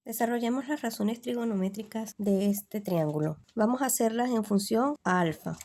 Desarrollemos las razones trigonométricas de este triángulo. Vamos a hacerlas en función a alfa.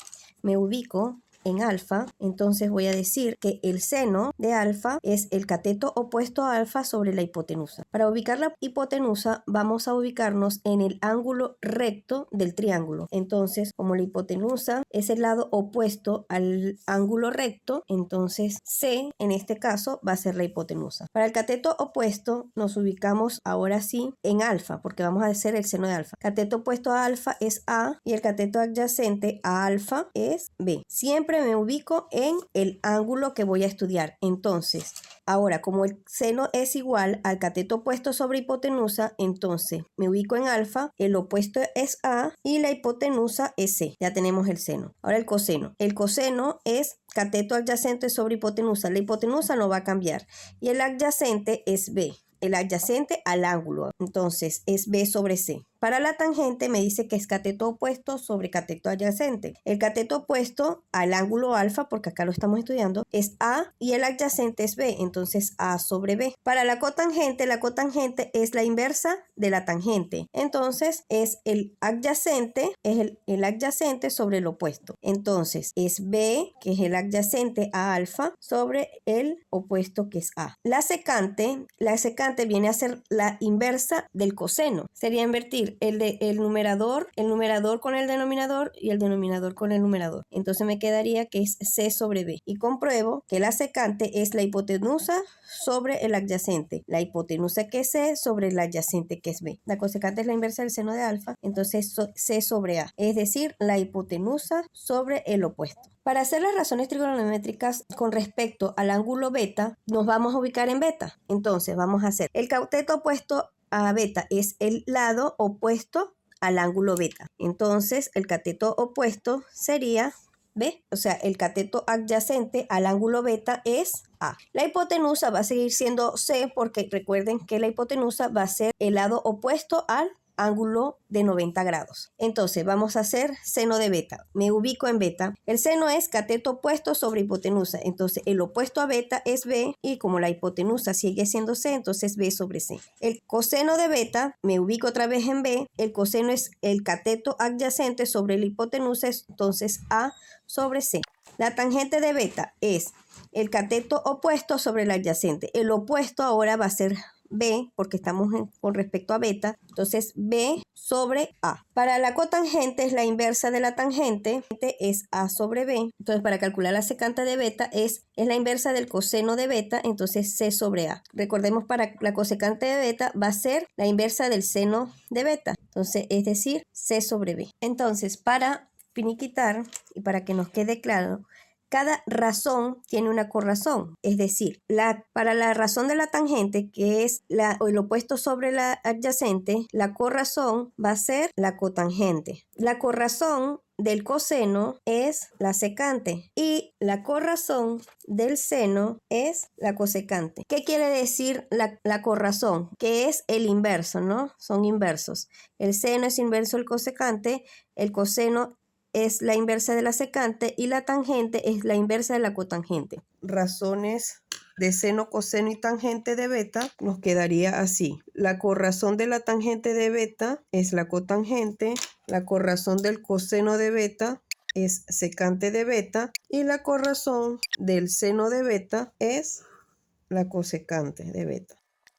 Me ubico en alfa, entonces voy a decir que el seno de alfa es el cateto opuesto a alfa sobre la hipotenusa. Para ubicar la hipotenusa vamos a ubicarnos en el ángulo recto del triángulo. Entonces, como la hipotenusa es el lado opuesto al ángulo recto, entonces C en este caso va a ser la hipotenusa. Para el cateto opuesto nos ubicamos ahora sí en alfa, porque vamos a hacer el seno de alfa. Cateto opuesto a alfa es A y el cateto adyacente a alfa es B. Siempre me ubico en el ángulo que voy a estudiar. Entonces, ahora como el seno es igual al cateto opuesto sobre hipotenusa, entonces me ubico en alfa, el opuesto es A y la hipotenusa es C. Ya tenemos el seno. Ahora el coseno. El coseno es cateto adyacente sobre hipotenusa. La hipotenusa no va a cambiar y el adyacente es B. El adyacente al ángulo, entonces es B sobre C. Para la tangente me dice que es cateto opuesto sobre cateto adyacente. El cateto opuesto al ángulo alfa, porque acá lo estamos estudiando, es A y el adyacente es B, entonces A sobre B. Para la cotangente es la inversa de la tangente. Entonces es el adyacente, el adyacente sobre el opuesto. Entonces es B, que es el adyacente a alfa, sobre el opuesto que es A. La secante viene a ser la inversa del coseno. Sería invertir el numerador con el denominador y el denominador con el numerador. Entonces me quedaría que es C sobre B. Y compruebo que la secante es la hipotenusa sobre el adyacente. La hipotenusa que es C sobre el adyacente que es B. La cosecante es la inversa del seno de alfa. Entonces C sobre A. Es decir, la hipotenusa sobre el opuesto. Para hacer las razones trigonométricas con respecto al ángulo beta, nos vamos a ubicar en beta. Entonces vamos a hacer el cateto opuesto a beta es el lado opuesto al ángulo beta. Entonces el cateto opuesto sería B, o sea, el cateto adyacente al ángulo beta es A. La hipotenusa va a seguir siendo C porque recuerden que la hipotenusa va a ser el lado opuesto al ángulo de 90 grados. Entonces vamos a hacer seno de beta. Me ubico en beta. El seno es cateto opuesto sobre hipotenusa. Entonces el opuesto a beta es B y como la hipotenusa sigue siendo C, entonces B sobre C. El coseno de beta, me ubico otra vez en B. El coseno es el cateto adyacente sobre la hipotenusa, entonces A sobre C. La tangente de beta es el cateto opuesto sobre el adyacente. El opuesto ahora va a ser B, porque estamos con respecto a beta, entonces B sobre A. Para la cotangente es la inversa de la tangente, es A sobre B. Entonces para calcular la secante de beta es la inversa del coseno de beta, entonces C sobre A. Recordemos, para la cosecante de beta va a ser la inversa del seno de beta, entonces es decir, C sobre B. Entonces para finiquitar y para que nos quede claro, cada razón tiene una corrazón, es decir, para la razón de la tangente, que es el opuesto sobre la adyacente, la corrazón va a ser la cotangente. La corrazón del coseno es la secante y la corrazón del seno es la cosecante. ¿Qué quiere decir la corrazón? Que es el inverso, ¿no? Son inversos. El seno es inverso del cosecante, el coseno es la inversa de la secante y la tangente es la inversa de la cotangente. Razones de seno, coseno y tangente de beta nos quedaría así. La corrazón de la tangente de beta es la cotangente, la corrazón del coseno de beta es secante de beta y la corrazón del seno de beta es la cosecante de beta.